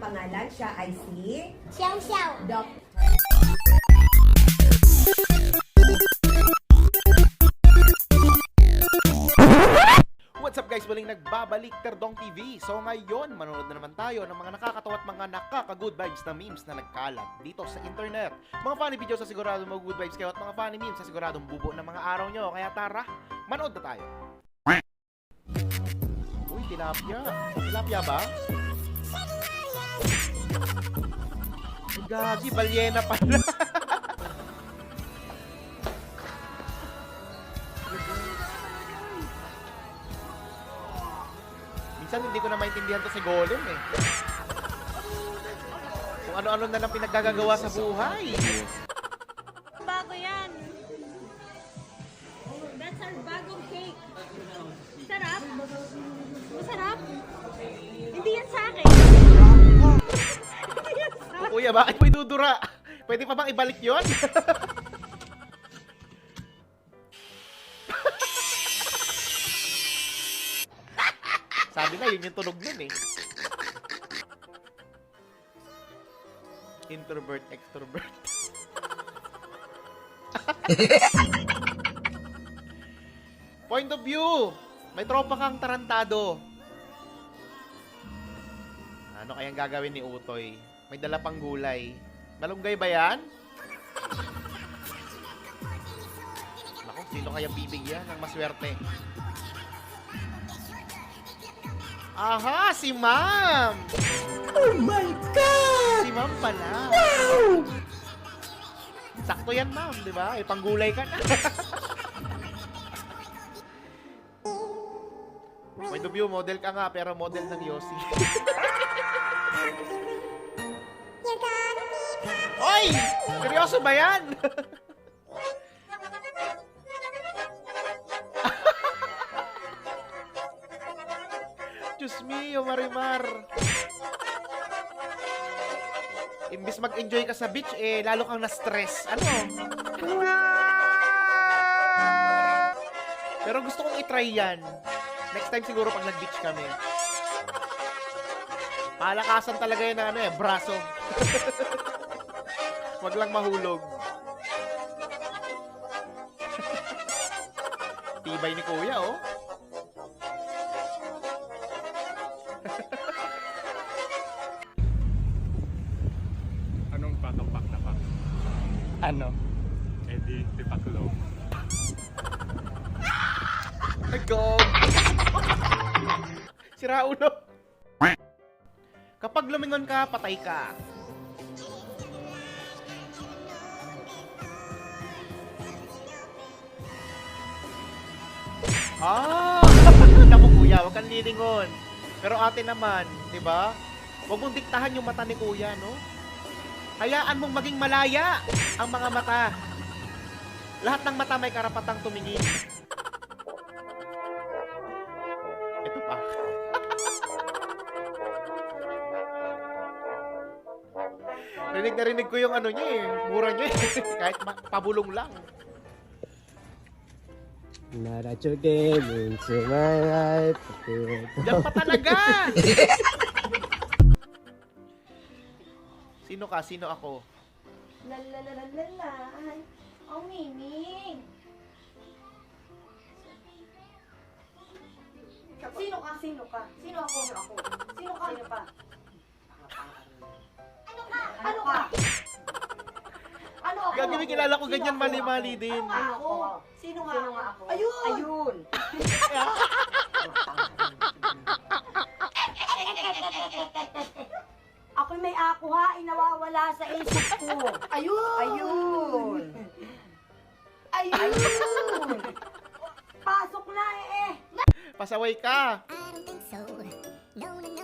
pangalan. Siya ay si Xiao Xiao. Doc. What's up guys? Muling nagbabalik Terdong TV. So ngayon, manonood na naman tayo ng mga nakakatawa at mga nakaka-good vibes na memes na nagkalat dito sa internet. Mga funny videos sa siguradong mga good vibes kayo at mga funny memes sa siguradong bubo ng mga araw nyo. Kaya tara, manood na tayo. Uy, tilapia. Tilapia ba? Ay, gagi, balyena pala. Minsan hindi ko na maintindihan to si Golem eh. Kung ano-ano na lang pinaggagawa sa buhay. Bago yan. That's our bagong cake. Sarap? Masarap? Hindi yan sa akin. Hindi yan sa akin. Kuya, bakit mo idudura? Pwede pa bang ibalik yon? Sabi na, yun yung tunog nun eh. Introvert, extrovert. Point of view! May tropa kang tarantado. Ano kayang gagawin ni Utoy? May dala pang gulay. Malunggay ba yan? Naku, sino kayang bibigyan ng maswerte? Aha, si Ma'am! Oh my God! Si Ma'am pala. Sakto yan, Ma'am, di ba? Eh, panggulay ka na. Point of view, model ka nga, pero model ng Yossi. Hoy! Seryoso ba yan? Diyos mio, Marimar. Imbis mag-enjoy ka sa beach, eh, lalo kang na-stress. Ano? Pero gusto kong itry yan. Next time siguro pag nag-beach kami. Palakasan talaga yun ng ano eh, braso. Wag lang mahulog. Tibay ni Kuya, oh. Anong pakapak na pak? Ano? Eh di, tipaklo. Nag-go! Sira ulo. Kapag lumingon ka, patay ka. Ah! Naku kuya, wag kang lilingon. Pero ate naman, di ba? Huwag mong diktahan yung mata ni kuya, no? Hayaan mong maging malaya ang mga mata. Lahat ng mata may karapatang tumingin. Ito pa. Rinig na rinig ko yung ano niya eh. Mura niya eh. Kahit pabulong lang. Not that you came into my life. Diyan pa talaga! Sino ka? Sino ako? Lalalalalala. Ang miming. Sino ka? Sino ka? Sino ako? Sino ka? Sino pa? Ano ka? Ano ako? Gagawin kilala ko ganyan mali-mali din. Ano nga ako? Sino nga ako? Ayun! Ayun. Ako'y may ako ha, inawawala sa isip ko. Ayun! Ayun. Ayun! Pasok na eh! Pasaway ka.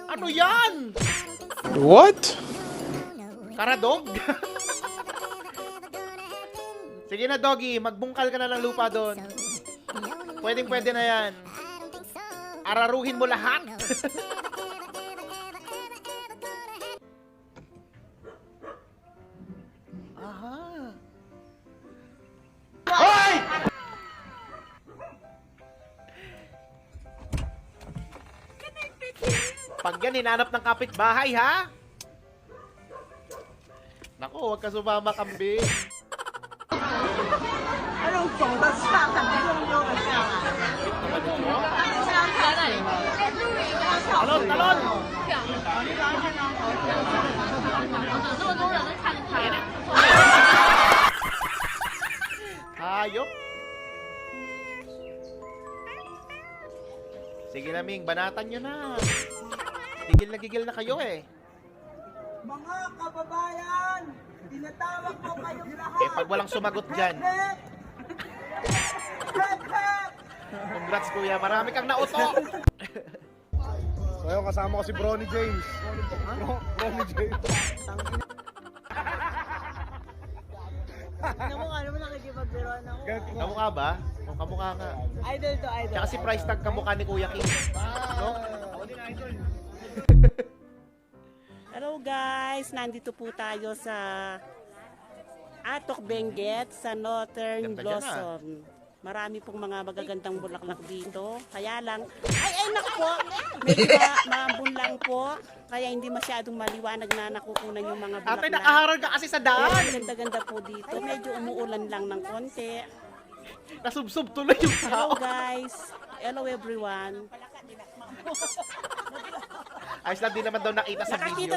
Ano yan? What? Karadog? Sige na, doggy. Magbungkal ka na ng lupa doon. Pwedeng-pwede na yan. Araruhin mo lahat. Aha. Hoy! Pag yan, hinanap ng kapitbahay, ha? Naku, huwag ka sumama, kambing. Talon, talon! Hayop! Sige na, Ming, banatan nyo na. Gigil na kayo eh. Mga kababayan, tinatawag ko kayong lahat. Eh, pag walang sumagot dyan. Hep, hep, hep. Congrats, kuya. Marami kang nauto. So, ayun, kasama ko si Bronny James. Bronny James. Namukha naman nakikipagbiruan ako. Kamukha ba? O, kamukha nga. Idol to, idol. Tsaka si price tag kamukha ni Kuya King. No? Hello guys, nandito po tayo sa Atok Benguet sa Northern Ganda dyan, Blossom. Marami pong mga magagandang bulaklak dito. Kaya lang, ay naku po, medyo maambon lang po. Kaya hindi masyadong maliwanag na nakukunan yung mga bulaklak. Ate, nakaharang ka kasi sa Pero daan. ang ganda-ganda po dito. Medyo umuulan lang ng konti. Nasubsob tuloy yung Hello tao. guys, hello everyone. Ayos lang din naman daw nakita sa video.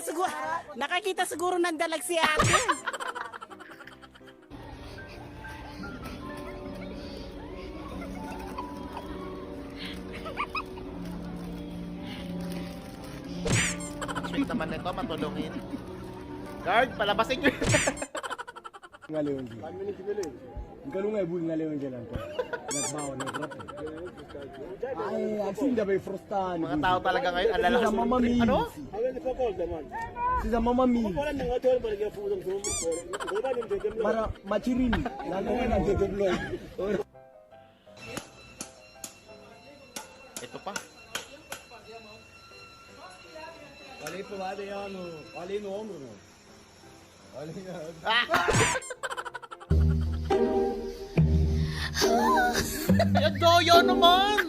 Nakakita siguro ng dalag si ate. Sweet naman nito, matulungin. Guard, palabasin nyo. Ngaliwan din. Ang kalungay buhay ngaliwan din lang. Nagbawa, nagrap. Ay, aksin da bay frustan. Mga tao talaga ngayon, ang lalakas. Sisa Mama Mi. Ano? Sisa Mama Mi. Para machirin. Lalo nga nagdodoblog. Ito pa. Kali po ba yan? Kali no ombro no. Kali nga. Ah! Ang daya naman!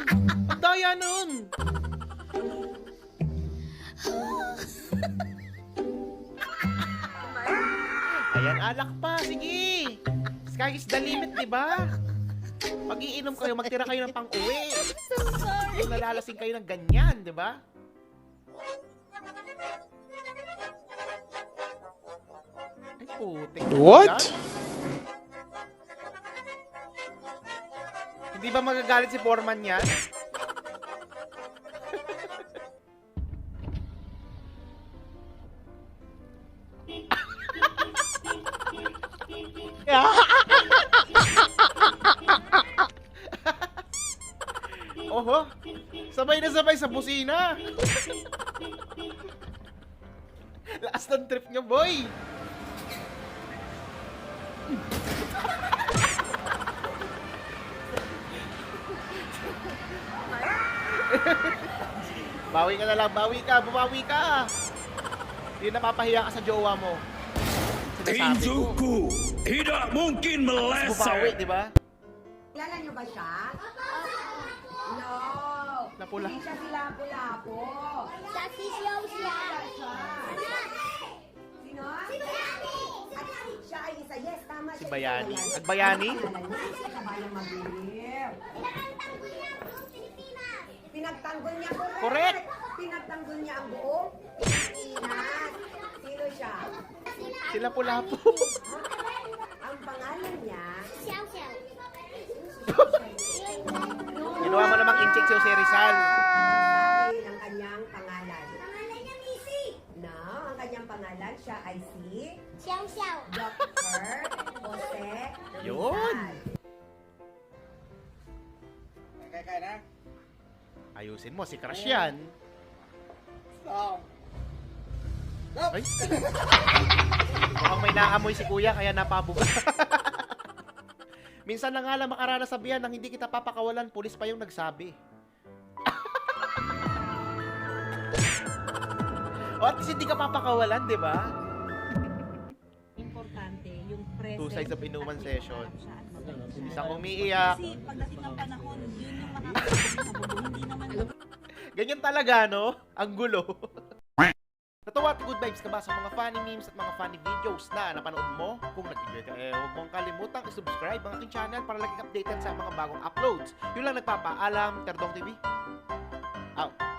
Ang daya nun! Ayan, alak pa. Sige! Sky is the limit, di ba? Pag iinom kayo, magtira kayo ng pang-uwi. Yung nalalasing kayo ng ganyan, di ba? Ay, putik. What? Hindi ba magagalit si Foreman yan? Oho, sabay na sabay sa busina. Lakas ng trip niyo, boy. Bawi ka na lang, bumawi ka. Hindi napapahiya ka sa jowa mo. Sinasabi ko. Tidak mungkin Bumawi, meleset. di ba? Kilala niyo ba siya? No. Napula. Hindi siya si Lapu-Lapu. Sa sisiyaw siya. Sino? At siya ay isa. Yes, tama Si siya. Bayani. At Bayani? Siya kabayang mabilib. Pinagtanggol niya, Correct. Pinagtanggol niya ang buong Pilipinas. Sino siya? Sila pula po. Ang pangalan niya, Siyaw siyaw. Ginawa mo namang incheck si Jose Rizal. sabi ng kanyang pangalan. Pangalan niya Missy. No, ang kanyang pangalan, siya ay si Siyaw siyaw. Dr. Jose Yun. Rizal. Ayusin mo, si Crush yan. Ay. Mukhang may naamoy si kuya, kaya napabuga. Minsan na nga lang makaranas sabihan nang hindi kita papakawalan, pulis pa yung nagsabi. O at least hindi ka papakawalan, di ba? Importante yung presence. Two sides of inuman at session. iharap siya at mabait. Isang umiiyak. Kasi pagdating ng panahon, yun yung makakasama. Hindi naman Ganyan talaga, no? Ang gulo. Natawa at good vibes ka ba sa mga funny memes at mga funny videos na napanood mo? Kung nag-enjoy ka, huwag mong kalimutang i-subscribe ang aking channel para laging updated sa mga bagong uploads. Yun lang nagpapaalam, Terdong TV. Out.